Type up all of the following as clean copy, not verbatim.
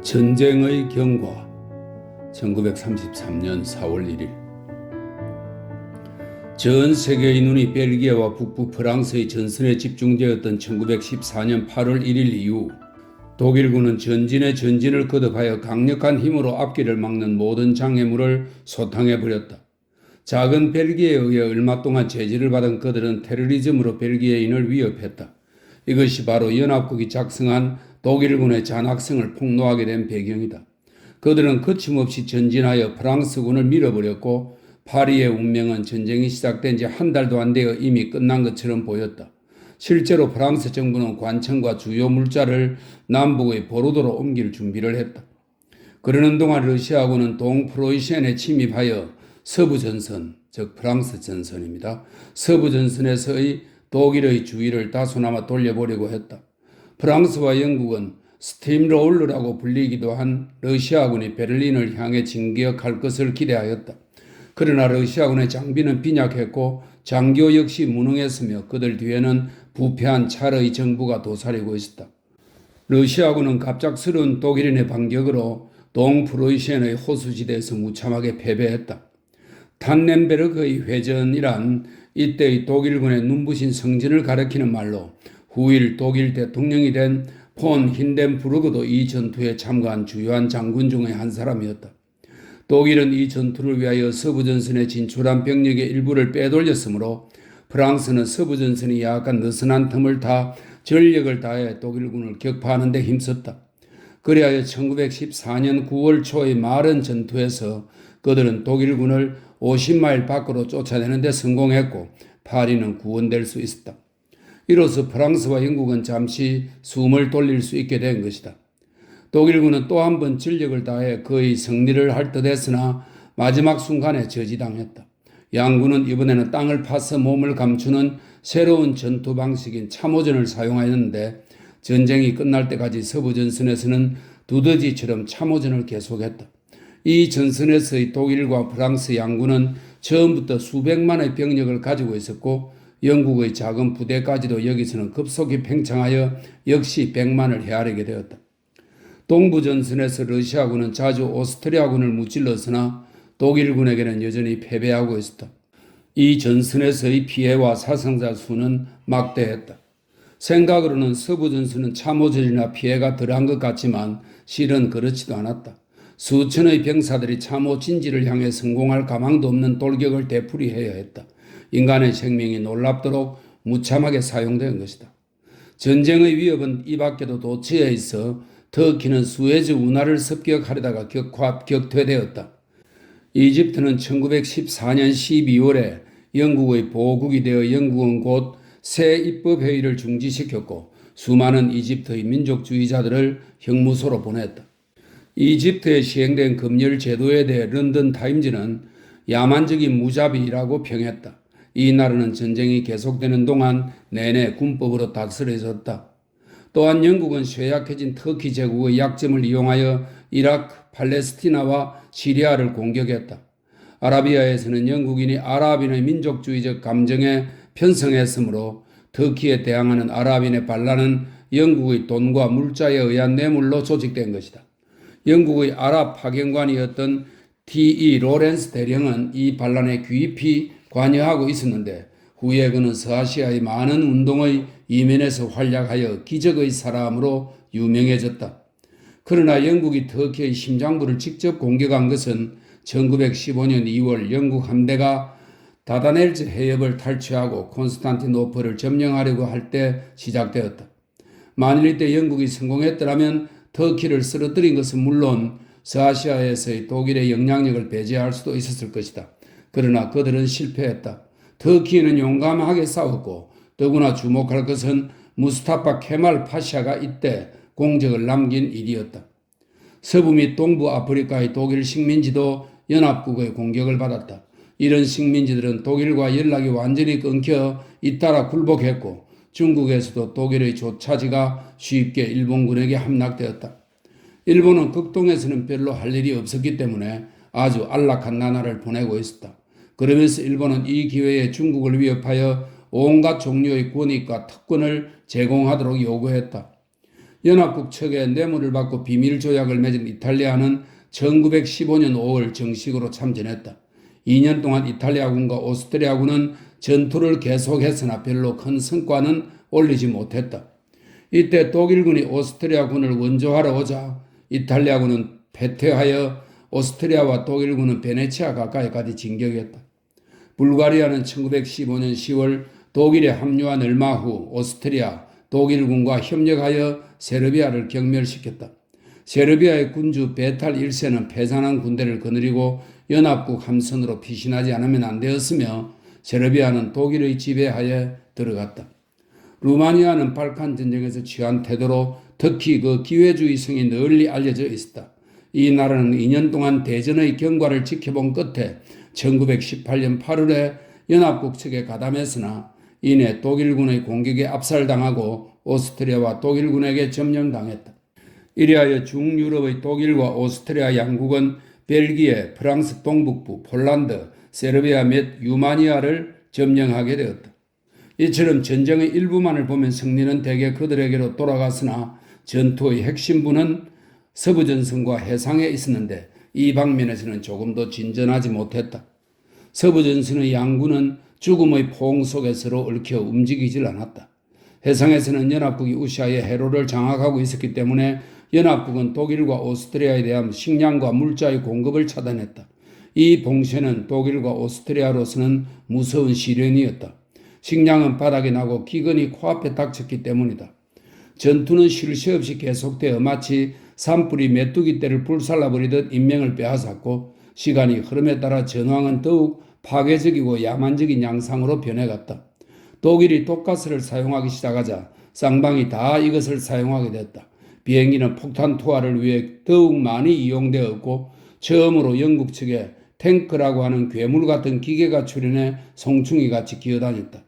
전쟁의 경과 1933년 4월 1일 전 세계의 눈이 벨기에와 북부 프랑스의 전선에 집중되었던 1914년 8월 1일 이후 독일군은 전진에 전진을 거듭하여 강력한 힘으로 앞길을 막는 모든 장애물을 소탕해버렸다. 작은 벨기에에 의해 얼마 동안 제지를 받은 그들은 테러리즘으로 벨기에인을 위협했다. 이것이 바로 연합국이 작성한 독일군의 잔악성을 폭로하게 된 배경이다. 그들은 거침없이 전진하여 프랑스군을 밀어버렸고 파리의 운명은 전쟁이 시작된 지 한 달도 안 되어 이미 끝난 것처럼 보였다. 실제로 프랑스 정부는 관청과 주요 물자를 남북의 보르도로 옮길 준비를 했다. 그러는 동안 러시아군은 동프로이센에 침입하여 서부 전선, 즉 프랑스 전선입니다. 서부 전선에서의 독일의 주의를 다소나마 돌려보려고 했다. 프랑스와 영국은 스팀롤러라고 불리기도 한 러시아군이 베를린을 향해 진격할 것을 기대하였다. 그러나 러시아군의 장비는 빈약했고 장교 역시 무능했으며 그들 뒤에는 부패한 차르의 정부가 도사리고 있었다. 러시아군은 갑작스러운 독일인의 반격으로 동프로이센의 호수지대에서 무참하게 패배했다. 탄넨베르크의 회전이란 이때의 독일군의 눈부신 성진을 가리키는 말로 후일 독일 대통령이 된 폰 힌덴부르크도 이 전투에 참가한 주요한 장군 중의 한 사람이었다. 독일은 이 전투를 위하여 서부전선에 진출한 병력의 일부를 빼돌렸으므로 프랑스는 서부전선이 약간 느슨한 틈을 타 전력을 다해 독일군을 격파하는 데 힘썼다. 그리하여 1914년 9월 초의 마른 전투에서 그들은 독일군을 50마일 밖으로 쫓아내는 데 성공했고 파리는 구원될 수 있었다. 이로써 프랑스와 영국은 잠시 숨을 돌릴 수 있게 된 것이다. 독일군은 또 한 번 전력을 다해 거의 승리를 할 듯했으나 마지막 순간에 저지당했다. 양군은 이번에는 땅을 파서 몸을 감추는 새로운 전투 방식인 참호전을 사용하였는데 전쟁이 끝날 때까지 서부전선에서는 두더지처럼 참호전을 계속했다. 이 전선에서의 독일과 프랑스 양군은 처음부터 수백만의 병력을 가지고 있었고 영국의 작은 부대까지도 여기서는 급속히 팽창하여 역시 100만을 헤아리게 되었다. 동부전선에서 러시아군은 자주 오스트리아군을 무찔렀으나 독일군에게는 여전히 패배하고 있었다. 이 전선에서의 피해와 사상자 수는 막대했다. 생각으로는 서부전선은 참호전이나 피해가 덜한 것 같지만 실은 그렇지도 않았다. 수천의 병사들이 참호 진지를 향해 성공할 가망도 없는 돌격을 되풀이해야 했다. 인간의 생명이 놀랍도록 무참하게 사용된 것이다. 전쟁의 위협은 이 밖에도 도처에 있어 터키는 수에즈 운하를 습격하려다가 격퇴되었다. 이집트는 1914년 12월에 영국의 보국이 되어 영국은 곧 새 입법회의를 중지시켰고 수많은 이집트의 민족주의자들을 형무소로 보냈다. 이집트에 시행된 검열 제도에 대해 런던 타임즈는 야만적인 무자비라고 평했다. 이 나라는 전쟁이 계속되는 동안 내내 군법으로 다스려졌다. 또한 영국은 쇠약해진 터키 제국의 약점을 이용하여 이라크, 팔레스티나와 시리아를 공격했다. 아라비아에서는 영국인이 아랍인의 민족주의적 감정에 편성했으므로 터키에 대항하는 아랍인의 반란은 영국의 돈과 물자에 의한 뇌물로 조직된 것이다. 영국의 아랍 파견관이었던 T.E. 로렌스 대령은 이 반란에 깊이 관여하고 있었는데 후에 그는 서아시아의 많은 운동의 이면에서 활약하여 기적의 사람으로 유명해졌다. 그러나 영국이 터키의 심장부를 직접 공격한 것은 1915년 2월 영국 함대가 다다넬즈 해협을 탈취하고 콘스탄티노플을 점령하려고 할 때 시작되었다. 만일 이때 영국이 성공했더라면 터키를 쓰러뜨린 것은 물론 서아시아에서의 독일의 영향력을 배제할 수도 있었을 것이다. 그러나 그들은 실패했다. 터키는 용감하게 싸웠고 더구나 주목할 것은 무스타파 케말 파샤가 이때 공적을 남긴 일이었다. 서부 및 동부 아프리카의 독일 식민지도 연합국의 공격을 받았다. 이런 식민지들은 독일과 연락이 완전히 끊겨 잇따라 굴복했고 중국에서도 독일의 조차지가 쉽게 일본군에게 함락되었다. 일본은 극동에서는 별로 할 일이 없었기 때문에 아주 안락한 나날을 보내고 있었다. 그러면서 일본은 이 기회에 중국을 위협하여 온갖 종류의 권익과 특권을 제공하도록 요구했다. 연합국 측의 뇌물을 받고 비밀 조약을 맺은 이탈리아는 1915년 5월 정식으로 참전했다. 2년 동안 이탈리아군과 오스트리아군은 전투를 계속했으나 별로 큰 성과는 올리지 못했다. 이때 독일군이 오스트리아군을 원조하러 오자 이탈리아군은 패퇴하여 오스트리아와 독일군은 베네치아 가까이까지 진격했다. 불가리아는 1915년 10월 독일에 합류한 얼마 후 오스트리아, 독일군과 협력하여 세르비아를 경멸시켰다. 세르비아의 군주 베탈 1세는 패잔한 군대를 거느리고 연합국 함선으로 피신하지 않으면 안 되었으며 세르비아는 독일의 지배하에 들어갔다. 루마니아는 발칸 전쟁에서 취한 태도로 특히 그 기회주의성이 널리 알려져 있었다. 이 나라는 2년 동안 대전의 경과를 지켜본 끝에 1918년 8월에 연합국 측에 가담했으나 이내 독일군의 공격에 압살당하고 오스트리아와 독일군에게 점령당했다. 이리하여 중유럽의 독일과 오스트리아 양국은 벨기에, 프랑스 동북부, 폴란드, 세르비아 및 유마니아를 점령하게 되었다. 이처럼 전쟁의 일부만을 보면 승리는 대개 그들에게로 돌아갔으나 전투의 핵심부는 서부전선과 해상에 있었는데 이 방면에서는 조금도 진전하지 못했다. 서부전선의 양군은 죽음의 포옹 속에 서로 얽혀 움직이질 않았다. 해상에서는 연합국이 우시아의 해로를 장악하고 있었기 때문에 연합국은 독일과 오스트리아에 대한 식량과 물자의 공급을 차단했다. 이 봉쇄는 독일과 오스트리아로서는 무서운 시련이었다. 식량은 바닥이 나고 기근이 코앞에 닥쳤기 때문이다. 전투는 쉴 새 없이 계속되어 마치 산불이 메뚜기 떼를 불살라버리듯 인명을 빼앗았고 시간이 흐름에 따라 전황은 더욱 파괴적이고 야만적인 양상으로 변해갔다. 독일이 독가스를 사용하기 시작하자 쌍방이 다 이것을 사용하게 됐다. 비행기는 폭탄 투하를 위해 더욱 많이 이용되었고 처음으로 영국 측에 탱크라고 하는 괴물 같은 기계가 출현해 송충이같이 기어다녔다.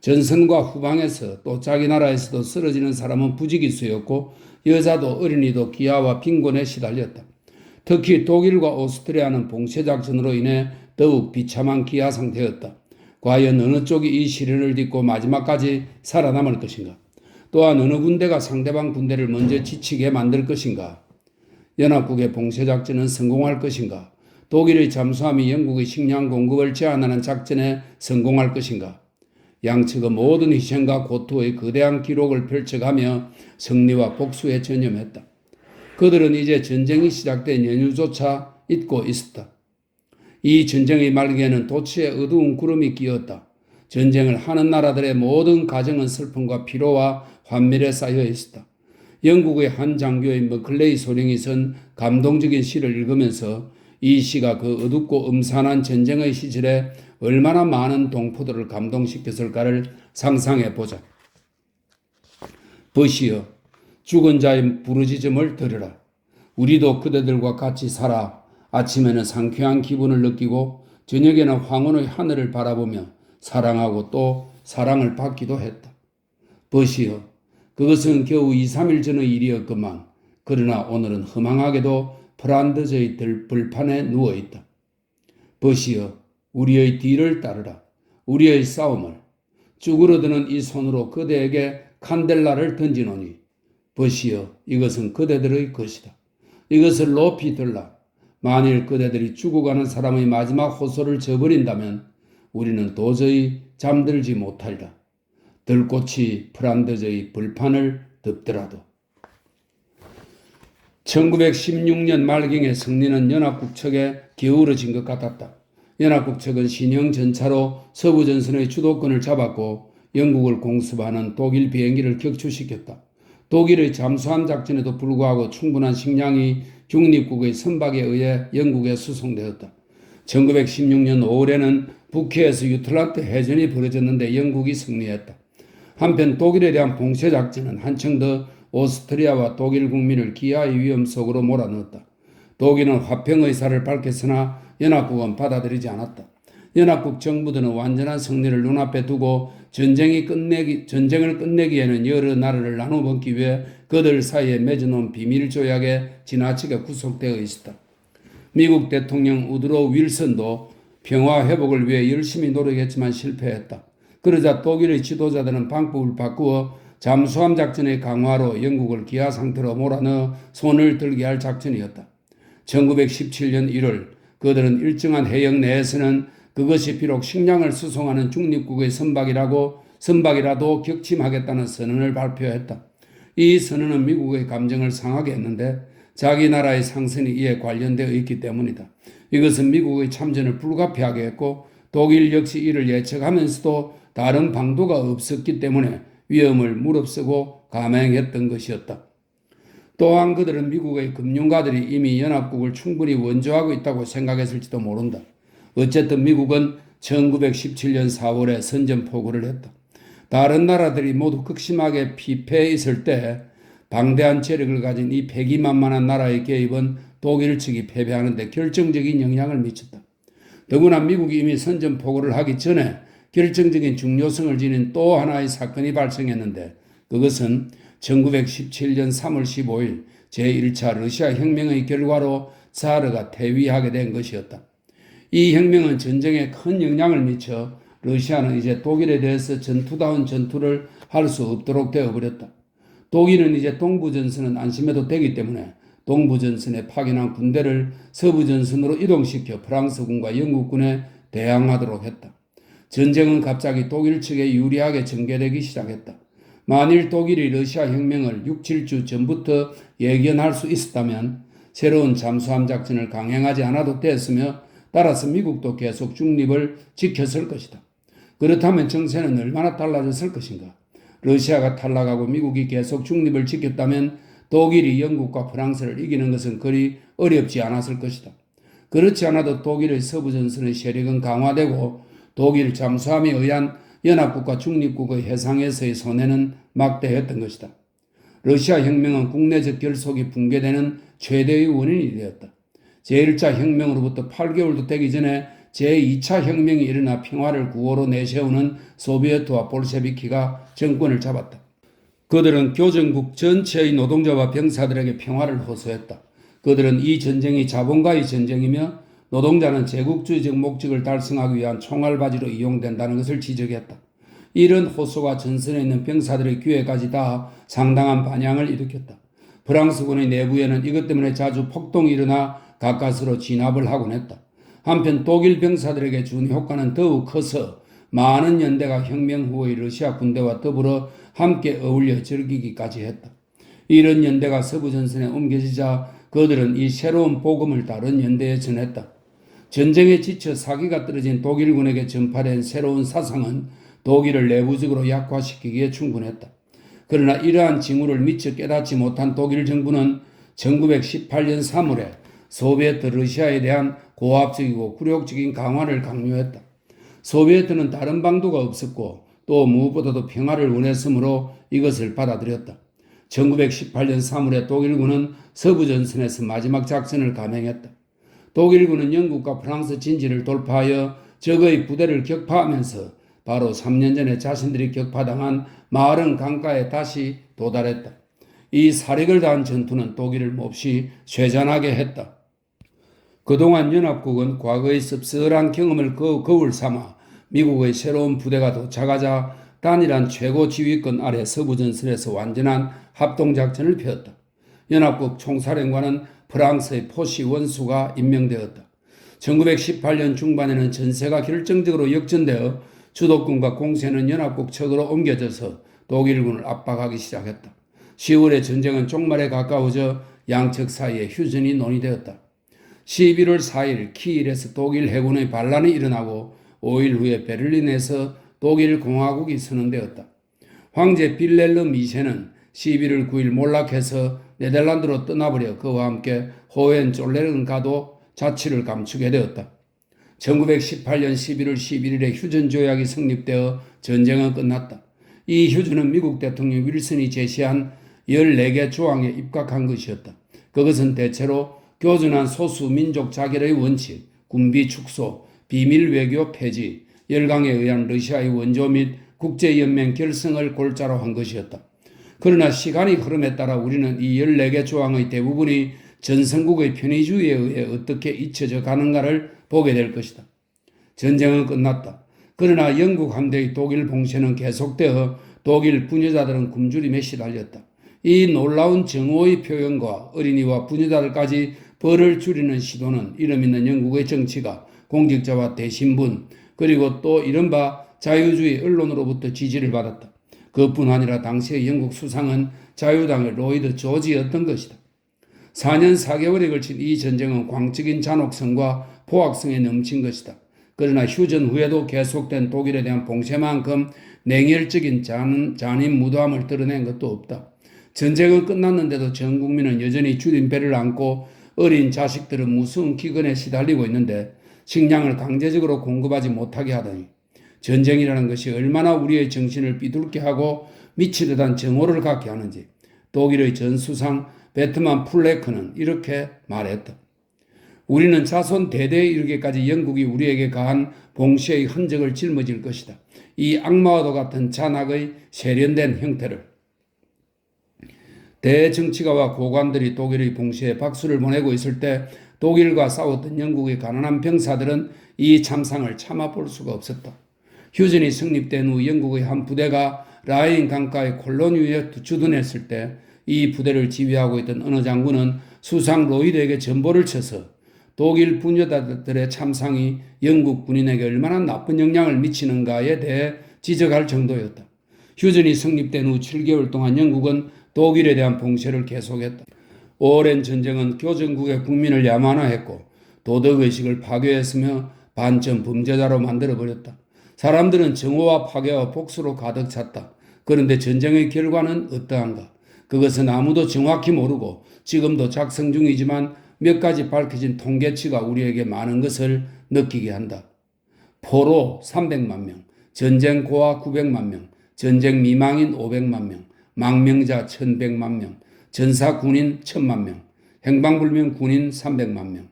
전선과 후방에서 또 자기 나라에서도 쓰러지는 사람은 부지기수였고 여자도 어린이도 기아와 빈곤에 시달렸다. 특히 독일과 오스트리아는 봉쇄작전으로 인해 더욱 비참한 기아 상태였다. 과연 어느 쪽이 이 시련을 딛고 마지막까지 살아남을 것인가? 또한 어느 군대가 상대방 군대를 먼저 지치게 만들 것인가? 연합국의 봉쇄작전은 성공할 것인가? 독일의 잠수함이 영국의 식량 공급을 제한하는 작전에 성공할 것인가? 양측의 모든 희생과 고투의 거대한 기록을 펼쳐가며 승리와 복수에 전념했다. 그들은 이제 전쟁이 시작된 연휴조차 잊고 있었다. 이 전쟁의 말기에는 도처에 어두운 구름이 끼었다. 전쟁을 하는 나라들의 모든 가정은 슬픔과 피로와 환멸에 쌓여 있었다. 영국의 한 장교인 머클레이 소령이 쓴 감동적인 시를 읽으면서 이 시가 그 어둡고 음산한 전쟁의 시절에 얼마나 많은 동포들을 감동시켰을까를 상상해 보자. 벗이여 죽은 자의 부르짖음을 들으라. 우리도 그대들과 같이 살아 아침에는 상쾌한 기분을 느끼고 저녁에는 황혼의 하늘을 바라보며 사랑하고 또 사랑을 받기도 했다. 벗이여 그것은 겨우 2-3일 전의 일이었건만 그러나 오늘은 허망하게도 프란드저의 들판에 누워있다. 벗이여 우리의 뒤를 따르라. 우리의 싸움을 쭈그러드는 이 손으로 그대에게 칸델라를 던지노니 벗이여 이것은 그대들의 것이다. 이것을 높이 들라. 만일 그대들이 죽어가는 사람의 마지막 호소를 저버린다면 우리는 도저히 잠들지 못하리라. 들꽃이 프란드저의 불판을 덮더라도. 1916년 말경의 승리는 연합국 측에 기울어진 것 같았다. 연합국 측은 신형 전차로 서부전선의 주도권을 잡았고 영국을 공습하는 독일 비행기를 격추시켰다. 독일의 잠수함 작전에도 불구하고 충분한 식량이 중립국의 선박에 의해 영국에 수송되었다. 1916년 5월에는 북해에서 유틀란트 해전이 벌어졌는데 영국이 승리했다. 한편 독일에 대한 봉쇄작전은 한층 더 오스트리아와 독일 국민을 기아의 위험 속으로 몰아넣었다. 독일은 화평 의사를 밝혔으나 연합국은 받아들이지 않았다. 연합국 정부들은 완전한 승리를 눈앞에 두고 전쟁을 끝내기에는 여러 나라를 나눠먹기 위해 그들 사이에 맺어놓은 비밀 조약에 지나치게 구속되어 있었다. 미국 대통령 우드로 윌슨도 평화 회복을 위해 열심히 노력했지만 실패했다. 그러자 독일의 지도자들은 방법을 바꾸어 잠수함 작전의 강화로 영국을 기아 상태로 몰아넣어 손을 들게 할 작전이었다. 1917년 1월 그들은 일정한 해역 내에서는 그것이 비록 식량을 수송하는 중립국의 선박이라도 격침하겠다는 선언을 발표했다. 이 선언은 미국의 감정을 상하게 했는데 자기 나라의 상선이 이에 관련되어 있기 때문이다. 이것은 미국의 참전을 불가피하게 했고 독일 역시 이를 예측하면서도 다른 방도가 없었기 때문에 위험을 무릅쓰고 감행했던 것이었다. 또한 그들은 미국의 금융가들이 이미 연합국을 충분히 원조하고 있다고 생각했을지도 모른다. 어쨌든 미국은 1917년 4월에 선전포고를 했다. 다른 나라들이 모두 극심하게 피폐해 있을 때 방대한 재력을 가진 이 패기만만한 나라의 개입은 독일 측이 패배하는 데 결정적인 영향을 미쳤다. 더구나 미국이 이미 선전포고를 하기 전에 결정적인 중요성을 지닌 또 하나의 사건이 발생했는데 그것은 1917년 3월 15일 제1차 러시아 혁명의 결과로 자르가 퇴위하게 된 것이었다. 이 혁명은 전쟁에 큰 영향을 미쳐 러시아는 이제 독일에 대해서 전투다운 전투를 할 수 없도록 되어버렸다. 독일은 이제 동부전선은 안심해도 되기 때문에 동부전선에 파견한 군대를 서부전선으로 이동시켜 프랑스군과 영국군에 대항하도록 했다. 전쟁은 갑자기 독일 측에 유리하게 전개되기 시작했다. 만일 독일이 러시아 혁명을 6, 7주 전부터 예견할 수 있었다면 새로운 잠수함 작전을 강행하지 않아도 됐으며 따라서 미국도 계속 중립을 지켰을 것이다. 그렇다면 정세는 얼마나 달라졌을 것인가? 러시아가 탈락하고 미국이 계속 중립을 지켰다면 독일이 영국과 프랑스를 이기는 것은 그리 어렵지 않았을 것이다. 그렇지 않아도 독일의 서부전선의 세력은 강화되고 독일 잠수함에 의한 연합국과 중립국의 해상에서의 손해는 막대했던 것이다. 러시아 혁명은 국내적 결속이 붕괴되는 최대의 원인이 되었다. 제1차 혁명으로부터 8개월도 되기 전에 제2차 혁명이 일어나 평화를 구호로 내세우는 소비에트와 볼셰비키가 정권을 잡았다. 그들은 교전국 전체의 노동자와 병사들에게 평화를 호소했다. 그들은 이 전쟁이 자본가의 전쟁이며 노동자는 제국주의적 목적을 달성하기 위한 총알바지로 이용된다는 것을 지적했다. 이런 호소가 전선에 있는 병사들의 귀에까지 닿아 상당한 반향을 일으켰다. 프랑스군의 내부에는 이것 때문에 자주 폭동이 일어나 가까스로 진압을 하곤 했다. 한편 독일 병사들에게 준 효과는 더욱 커서 많은 연대가 혁명 후의 러시아 군대와 더불어 함께 어울려 즐기기까지 했다. 이런 연대가 서부전선에 옮겨지자 그들은 이 새로운 복음을 다른 연대에 전했다. 전쟁에 지쳐 사기가 떨어진 독일군에게 전파된 새로운 사상은 독일을 내부적으로 약화시키기에 충분했다. 그러나 이러한 징후를 미처 깨닫지 못한 독일 정부는 1918년 3월에 소비에트 러시아에 대한 고압적이고 굴욕적인 강화를 강요했다. 소비에트는 다른 방도가 없었고 또 무엇보다도 평화를 원했으므로 이것을 받아들였다. 1918년 3월에 독일군은 서부전선에서 마지막 작전을 감행했다. 독일군은 영국과 프랑스 진지를 돌파하여 적의 부대를 격파하면서 바로 3년 전에 자신들이 격파당한 마른 강가에 다시 도달했다. 이 사력을 다한 전투는 독일을 몹시 쇠잔하게 했다. 그동안 연합국은 과거의 씁쓸한 경험을 거울 삼아 미국의 새로운 부대가 도착하자 단일한 최고 지휘권 아래 서부전선에서 완전한 합동작전을 펴었다. 연합국 총사령관은 프랑스의 포시 원수가 임명되었다. 1918년 중반에는 전세가 결정적으로 역전되어 주도권과 공세는 연합국 측으로 옮겨져서 독일군을 압박하기 시작했다. 10월에 전쟁은 종말에 가까워져 양측 사이에 휴전이 논의되었다. 11월 4일 키일에서 독일 해군의 반란이 일어나고 5일 후에 베를린에서 독일 공화국이 선언되었다. 황제 빌렐름 2세는 11월 9일 몰락해서 네덜란드로 떠나버려 그와 함께 호헨졸레른가도 자치를 감추게 되었다. 1918년 11월 11일에 휴전 조약이 성립되어 전쟁은 끝났다. 이 휴전은 미국 대통령 윌슨이 제시한 14개 조항에 입각한 것이었다. 그것은 대체로 교준한 소수 민족 자결의 원칙, 군비 축소, 비밀 외교 폐지, 열강에 의한 러시아의 원조 및 국제연맹 결성을 골자로 한 것이었다. 그러나 시간이 흐름에 따라 우리는 이 14개 조항의 대부분이 전성국의 편의주의에 의해 어떻게 잊혀져 가는가를 보게 될 것이다. 전쟁은 끝났다. 그러나 영국 함대의 독일 봉쇄는 계속되어 독일 부녀자들은 굶주림에 시달렸다. 이 놀라운 정오의 표현과 어린이와 부녀자들까지 벌을 줄이는 시도는 이름 있는 영국의 정치가 공직자와 대신분 그리고 또 이른바 자유주의 언론으로부터 지지를 받았다. 그뿐 아니라 당시의 영국 수상은 자유당의 로이드 조지였던 것이다. 4년 4개월에 걸친 이 전쟁은 광적인 잔혹성과 포악성에 넘친 것이다. 그러나 휴전 후에도 계속된 독일에 대한 봉쇄만큼 냉혈적인 잔인무도함을 드러낸 것도 없다. 전쟁은 끝났는데도 전 국민은 여전히 줄인 배를 안고 어린 자식들은 무서운 기근에 시달리고 있는데 식량을 강제적으로 공급하지 못하게 하다니 전쟁이라는 것이 얼마나 우리의 정신을 삐뚤게 하고 미치듯한 정오를 갖게 하는지 독일의 전 수상 베트만 플레크는 이렇게 말했다. 우리는 자손 대대에 이르기까지 영국이 우리에게 가한 봉쇄의 흔적을 짊어질 것이다. 이 악마와도 같은 잔악의 세련된 형태를. 대정치가와 고관들이 독일의 봉쇄에 박수를 보내고 있을 때 독일과 싸웠던 영국의 가난한 병사들은 이 참상을 참아볼 수가 없었다. 휴전이 성립된 후 영국의 한 부대가 라인 강가의 콜론 위에 주둔했을 때 이 부대를 지휘하고 있던 어느 장군은 수상 로이드에게 전보를 쳐서 독일 부녀자들의 참상이 영국 군인에게 얼마나 나쁜 영향을 미치는가에 대해 지적할 정도였다. 휴전이 성립된 후 7개월 동안 영국은 독일에 대한 봉쇄를 계속했다. 오랜 전쟁은 교전국의 국민을 야만화했고 도덕의식을 파괴했으며 반전 범죄자로 만들어버렸다. 사람들은 정오와 파괴와 복수로 가득 찼다. 그런데 전쟁의 결과는 어떠한가? 그것은 아무도 정확히 모르고 지금도 작성 중이지만 몇 가지 밝혀진 통계치가 우리에게 많은 것을 느끼게 한다. 포로 300만 명, 전쟁 고아 900만 명, 전쟁 미망인 500만 명, 망명자 1100만 명, 전사 군인 1000만 명, 행방불명 군인 300만 명,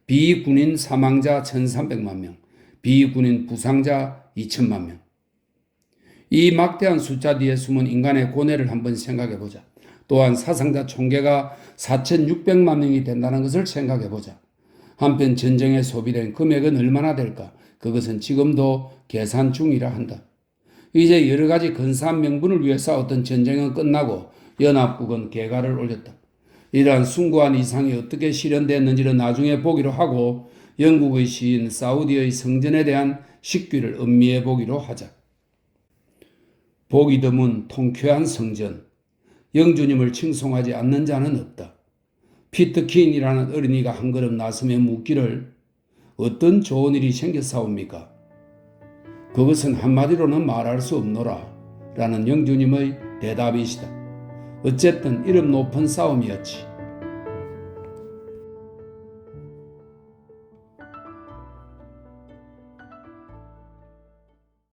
비군인 사망자 1300만 명, 비군인 부상자 2000만 명. 이 막대한 숫자 뒤에 숨은 인간의 고뇌를 한번 생각해보자. 또한 사상자 총계가 4600만 명이 된다는 것을 생각해보자. 한편 전쟁에 소비된 금액은 얼마나 될까? 그것은 지금도 계산 중이라 한다. 이제 여러 가지 근사한 명분을 위해 싸웠던 전쟁은 끝나고 연합국은 개가를 올렸다. 이러한 숭고한 이상이 어떻게 실현됐는지는 나중에 보기로 하고 영국의 시인 사우디의 성전에 대한 식귀를 음미해 보기로 하자. 보기 드문 통쾌한 성전. 영주님을 칭송하지 않는 자는 없다. 피터 킨이라는 어린이가 한 걸음 나서며 묻기를 어떤 좋은 일이 생겼사옵니까? 그것은 한마디로는 말할 수 없노라 라는 영주님의 대답이시다. 어쨌든 이름 높은 싸움이었지.